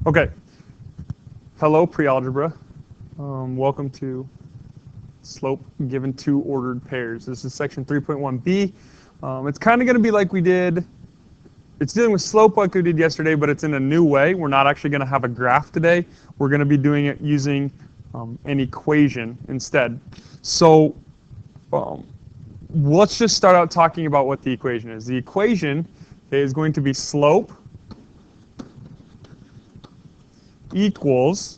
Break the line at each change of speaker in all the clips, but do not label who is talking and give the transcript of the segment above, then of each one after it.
Okay, hello pre-algebra. Welcome to slope given two ordered pairs. This is section 3.1b. It's kind of going to be like we did, it's dealing with slope like we did yesterday, but it's in a new way. We're not actually going to have a graph today. We're going to be doing it using an equation instead. So let's just start out talking about what the equation is. The equation is going to be slope equals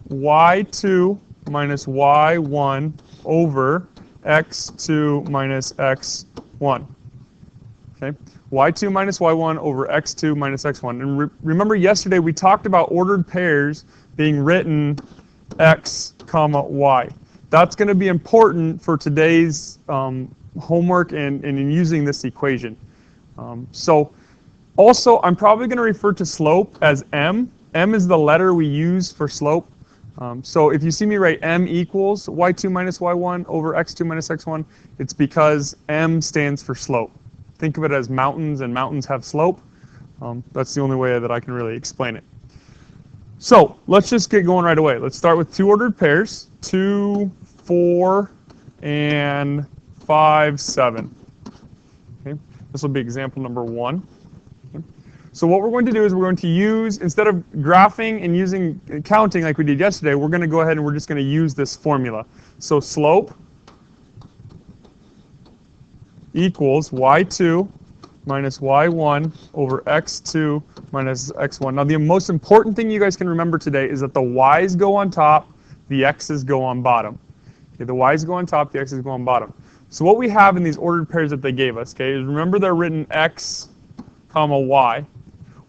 y2 minus y1 over x2 minus x1. Okay, y2 minus y1 over x2 minus x1. And remember yesterday we talked about ordered pairs being written x comma y. That's going to be important for today's homework and in using this equation. So also I'm probably going to refer to slope as m. M is the letter we use for slope. So if you see me write m equals y2 minus y1 over x2 minus x1, it's because m stands for slope. Think of it as mountains, and mountains have slope. That's the only way that I can really explain it. So let's just get going right away. Let's start with two ordered pairs, 2, 4, and 5, 7. Okay. This will be example number 1. So what we're going to do is we're going to use, instead of graphing and using counting like we did yesterday, we're going to go ahead and we're just going to use this formula. So slope equals y2 minus y1 over x2 minus x1. Now the most important thing you guys can remember today is that the y's go on top, the x's go on bottom. Okay, the y's go on top, the x's go on bottom. So what we have in these ordered pairs that they gave us, okay, is remember they're written x comma y.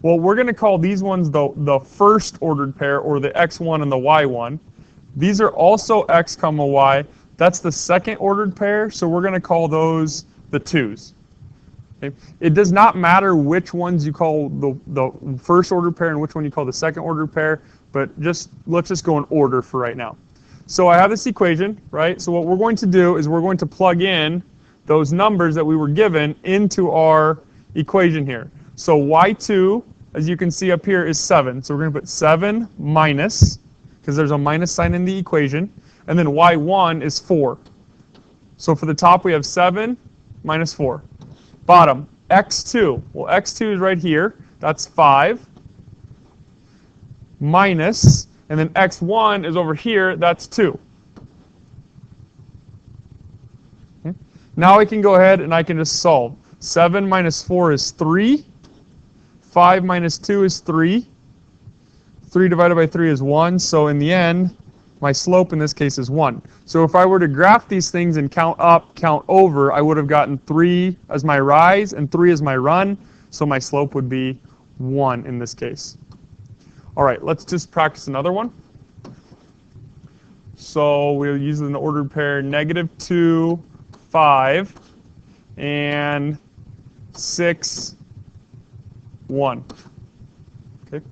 Well, we're going to call these ones the first ordered pair, or the x1 and the y1. These are also x comma y. That's the second ordered pair, so we're going to call those the 2's. Okay? It does not matter which ones you call the first ordered pair and which one you call the second ordered pair, but let's just go in order for right now. So I have this equation, right? So what we're going to do is we're going to plug in those numbers that we were given into our equation here. So y2, as you can see up here, is 7. So we're going to put 7 minus, because there's a minus sign in the equation, and then y1 is 4. So for the top we have 7 minus 4. Bottom, x2. Well, x2 is right here. That's 5 minus, and then x1 is over here. That's 2. Okay. Now I can go ahead and I can just solve. 7 minus 4 is 3. 5 minus 2 is 3. 3 divided by 3 is 1. So in the end, my slope in this case is 1. So if I were to graph these things and count up, count over, I would have gotten 3 as my rise and 3 as my run. So my slope would be 1 in this case. All right, let's just practice another one. So we'll use an ordered pair -2, 5, and 6, 1. Okay.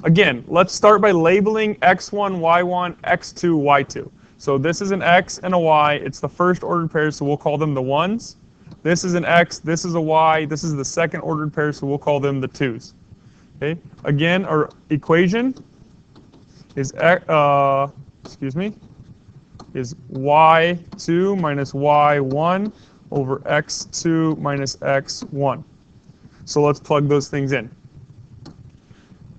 Again, let's start by labeling x1, y1, x2, y2. So this is an x and a y. It's the first ordered pair, so we'll call them the 1's. This is an x, this is a y, this is the second ordered pair, so we'll call them the 2's. Okay. Again, our equation is is y2 minus y1 over x2 minus x1. So let's plug those things in.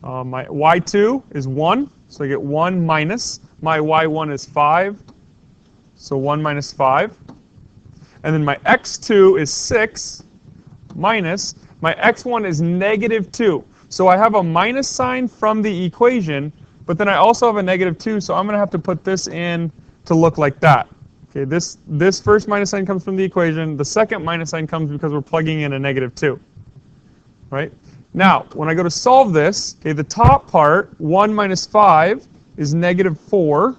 My y2 is 1, so I get 1 minus. My y1 is 5, so 1 minus 5. And then my x2 is 6 minus. My x1 is -2. So I have a minus sign from the equation, but then I also have a -2, so I'm going to have to put this in to look like that. Okay, this first minus sign comes from the equation. The second minus sign comes because we're plugging in a -2. Right? Now, when I go to solve this, okay, the top part, 1 minus 5, is -4.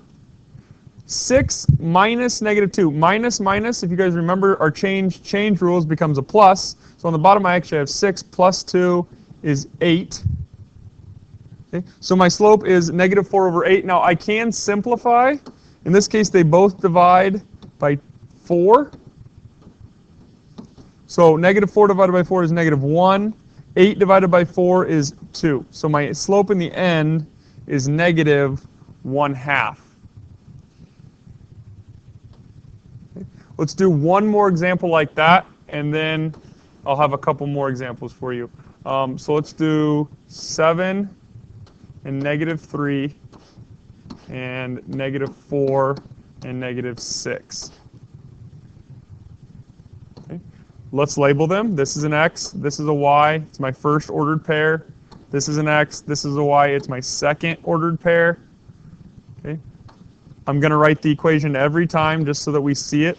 6 minus -2. Minus, minus, if you guys remember our change rules, becomes a plus. So on the bottom I actually have 6 plus 2 is 8. Okay? So my slope is -4 over 8. Now I can simplify. In this case, they both divide by 4. So -4 divided by 4 is -1. 8 divided by 4 is 2. So my slope in the end is negative 1/2. Okay. Let's do one more example like that, and then I'll have a couple more examples for you. So let's do 7 and negative 3 and negative 4 and negative 6. Okay. Let's label them. This is an x, this is a y. It's my first ordered pair. This is an x, this is a y. It's my second ordered pair. Okay. I'm going to write the equation every time just so that we see it.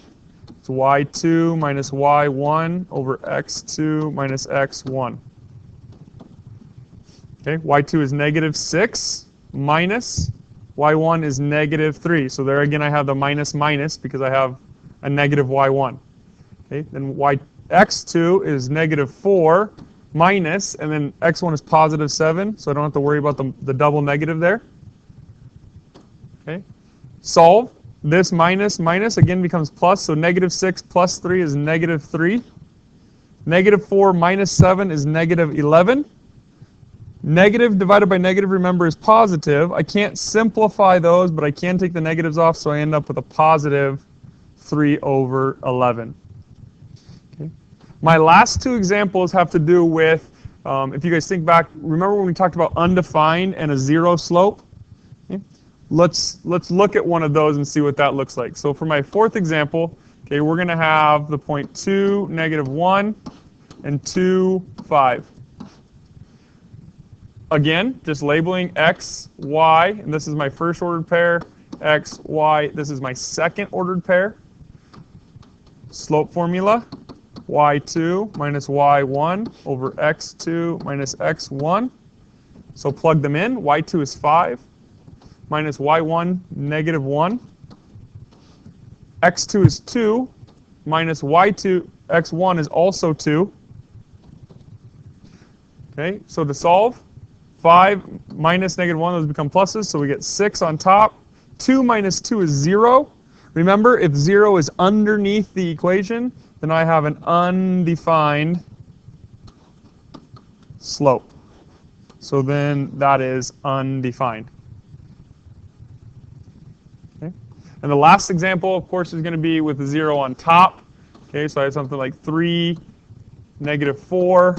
It's y2 minus y1 over x2 minus x1. Okay, y2 is negative 6 minus y1 is negative 3. So there again I have the minus minus because I have a negative y1. Okay, then x2 is negative 4 minus, and then x1 is positive 7, so I don't have to worry about the double negative there. Okay, solve. This minus minus again becomes plus, so negative 6 plus 3 is negative 3. Negative 4 minus 7 is negative 11. Negative divided by negative, remember, is positive. I can't simplify those, but I can take the negatives off, so I end up with a positive 3 over 11. Okay. My last two examples have to do with, if you guys think back, remember when we talked about undefined and a zero slope? Okay. Let's look at one of those and see what that looks like. So for my fourth example, okay, we're going to have the point 2, negative 1, and 2, 5. Again, just labeling x, y, and this is my first ordered pair, x, y, this is my second ordered pair. Slope formula, y2 minus y1 over x2 minus x1. So plug them in. Y2 is 5 minus y1, negative 1. x2 is 2 minus y2, x1 is also 2. Okay, so to solve, 5 minus negative 1, those become pluses, so we get 6 on top. 2 minus 2 is 0. Remember, if 0 is underneath the equation, then I have an undefined slope. So then that is undefined. Okay. And the last example, of course, is going to be with the 0 on top. Okay, so I have something like 3, negative 4,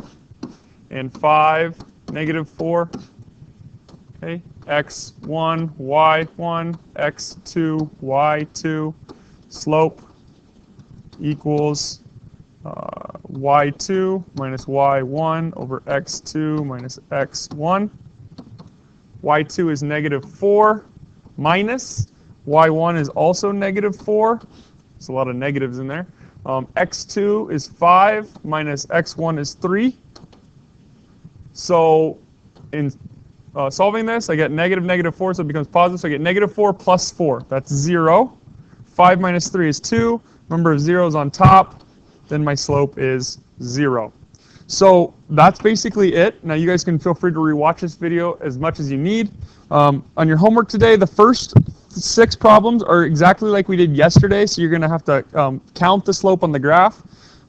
and 5, negative 4. Okay, x1, y1, x2, y2. Slope equals y2 minus y1 over x2 minus x1. y2 is negative 4 minus y1 is also negative 4. There's a lot of negatives in there. X2 is 5 minus x1 is 3. So in solving this, I get negative negative 4, so it becomes positive. So I get negative 4 plus 4. That's 0. 5 minus 3 is 2. Number of zeros on top. Then my slope is 0. So that's basically it. Now you guys can feel free to rewatch this video as much as you need. On your homework today, the first 6 problems are exactly like we did yesterday, so you're going to have to count the slope on the graph.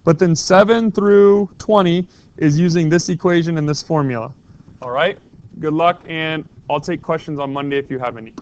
But then 7 through 20 is using this equation and this formula. All right? Good luck, and I'll take questions on Monday if you have any.